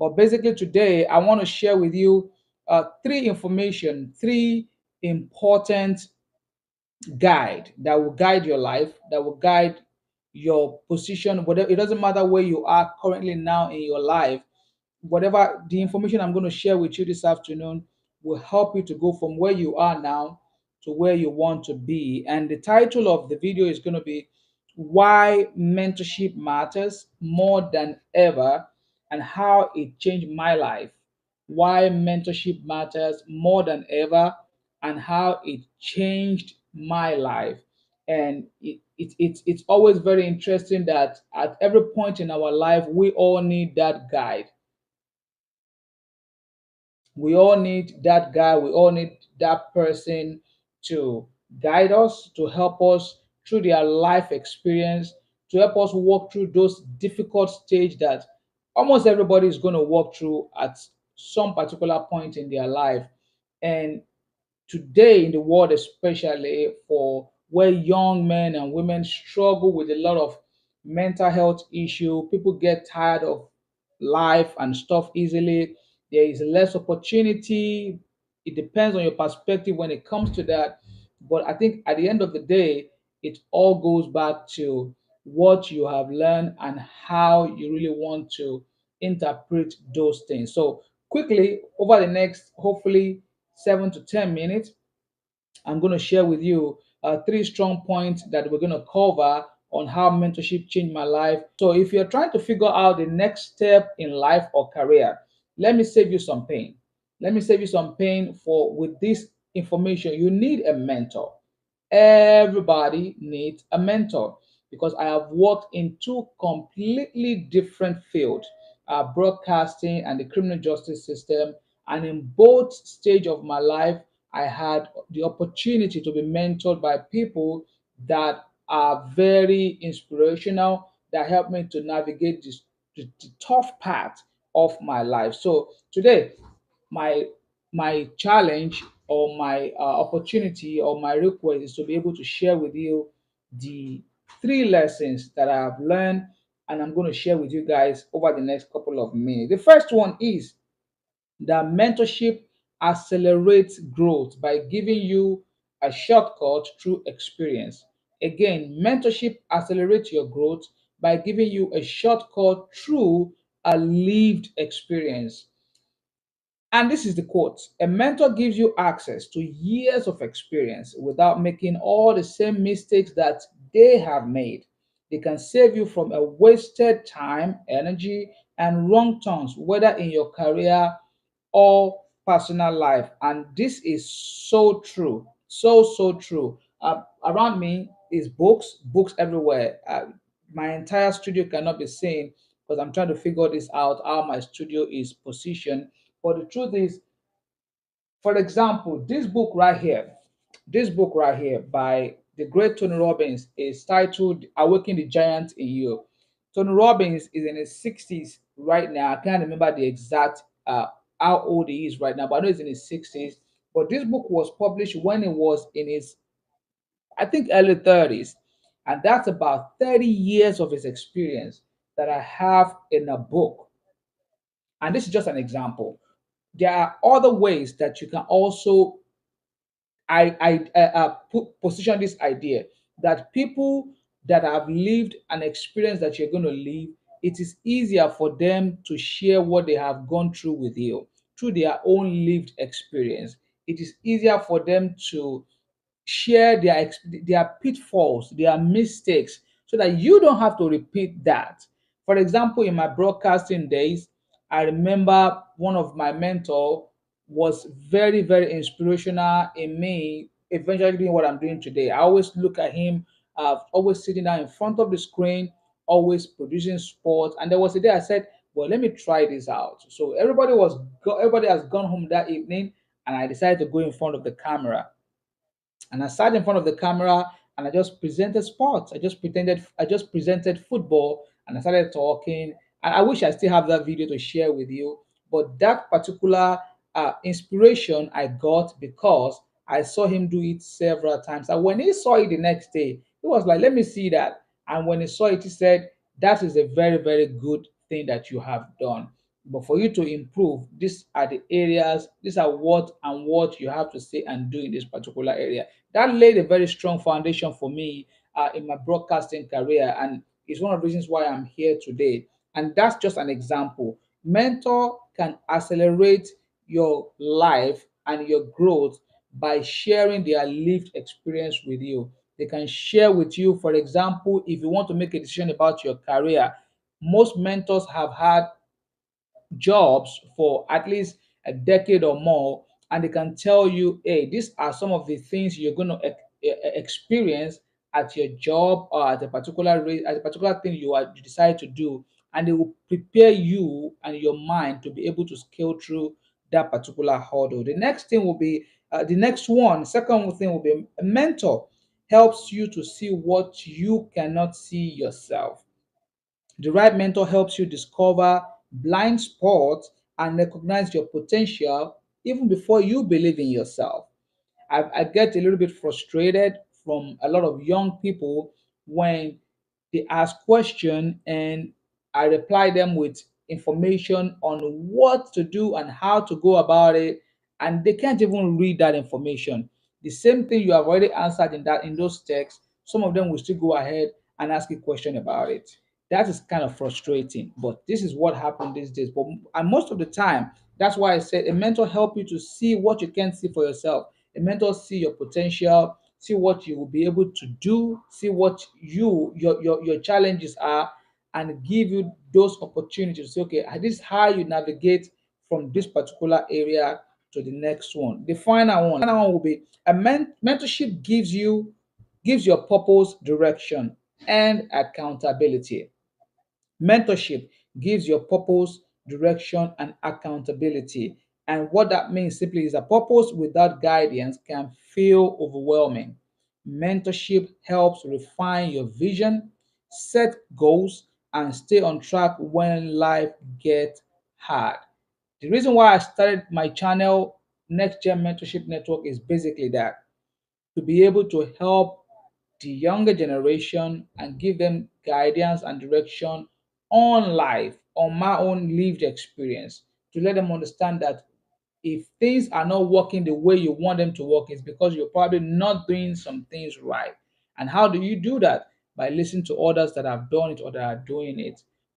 But basically today I want to share with you three important guide that will guide your life, that will guide your position, whatever. It doesn't matter where you are currently now in your life. Whatever the information I'm going to share with you this afternoon will help you to go from where you are now to where you want to be. And the title of the video is going to be Why Mentorship Matters More Than Ever and How It Changed My Life. Why mentorship matters more than ever and how it changed my life. And it's always very interesting that at every point in our life, we all need that guide. We all need that guy. We all need that person to guide us, to help us through their life experience, to help us walk through those difficult stage that almost everybody is going to walk through at some particular point in their life. And today in the world, especially for where young men and women struggle with a lot of mental health issue, people get tired of life and stuff easily. There is less opportunity. It depends on your perspective when it comes to that. But I think at the end of the day, it all goes back to what you have learned and how you really want to interpret those things. So quickly, over the next hopefully 7 to 10 minutes, I'm going to share with you three strong points that we're going to cover on how mentorship changed my life. So, if you're trying to figure out the next step in life or career, let me save you some pain. Let me save you some pain for with this information. You need a mentor. Everybody needs a mentor because I have worked in two completely different fields, broadcasting and the criminal justice system. And in both stage of my life, I had the opportunity to be mentored by people that are very inspirational, that help me to navigate the tough part of my life. So today, my my challenge or my opportunity or my request is to be able to share with you the three lessons that I have learned, and I'm going to share with you guys over the next couple of minutes. The first one is that mentorship accelerates growth by giving you a shortcut through experience. Again, mentorship accelerates your growth by giving you a shortcut through a lived experience. And this is the quote: a mentor gives you access to years of experience without making all the same mistakes that they have made. They can save you from a wasted time, energy, and wrong turns, whether in your career or personal life. And this is so true. So true. Around me is books everywhere. My entire studio cannot be seen because I'm trying to figure this out how my studio is positioned. But the truth is, for example, this book right here by the great Tony Robbins is titled Awaken the Giant in You. Tony Robbins is in his 60s right now. I can't remember the exact how old he is right now, but I know he's in his 60s. But this book was published when he was in his, I think, early 30s. And that's about 30 years of his experience that I have in a book. And this is just an example. There are other ways that you can also position this idea that people that have lived an experience that you're going to live, it is easier for them to share what they have gone through with you through their own lived experience. It is easier for them to share their pitfalls, their mistakes, so that you don't have to repeat that. For example, in my broadcasting days, I remember one of my mentor was very inspirational in me eventually doing what I'm doing today. I always look at him, always sitting down in front of the screen, always producing sports. And there was a day I said, well, let me try this out. So everybody has gone home that evening, and I decided to go in front of the camera. And I sat in front of the camera and I just presented sports. I just presented football and I started talking. And I wish I still have that video to share with you. But that particular inspiration I got because I saw him do it several times. And when he saw it the next day, he was like, let me see that. And when he saw it, he said, that is a very good thing that you have done. But for you to improve, these are the areas, these are what you have to say and do in this particular area. That laid a very strong foundation for me in my broadcasting career, and it's one of the reasons why I'm here today. And that's just an example. Mentor can accelerate your life and your growth by sharing their lived experience with you. They can share with you, for example, if you want to make a decision about your career. Most mentors have had jobs for at least a decade or more, and they can tell you, hey, these are some of the things you're going to experience at your job or at a at a particular thing you decide to do, and they will prepare you and your mind to be able to scale through that particular hurdle. The next thing will be the next one. Second thing will be a mentor helps you to see what you cannot see yourself. The right mentor helps you discover blind spots and recognize your potential even before you believe in yourself. I get a little bit frustrated from a lot of young people when they ask questions and I reply them with information on what to do and how to go about it, and they can't even read that information. The same thing you have already answered in those texts, some of them will still go ahead and ask a question about it. That is kind of frustrating, but this is what happened these days. But and most of the time, that's why I said a mentor help you to see what you can't see for yourself. A mentor see your potential, see what you will be able to do, see what your challenges are, and give you those opportunities to say, okay, this is how you navigate from this particular area to the next one. The final one will be a mentorship gives your purpose, direction, and accountability. Mentorship gives your purpose, direction, and accountability. And what that means simply is a purpose without guidance can feel overwhelming. Mentorship helps refine your vision, set goals, and stay on track when life gets hard. The reason why I started my channel, Next Gen Mentorship Network, is basically that to be able to help the younger generation and give them guidance and direction on life, on my own lived experience, to let them understand that if things are not working the way you want them to work, it's because you're probably not doing some things right. And how do you do that? By listening to others that have done it or that are doing it.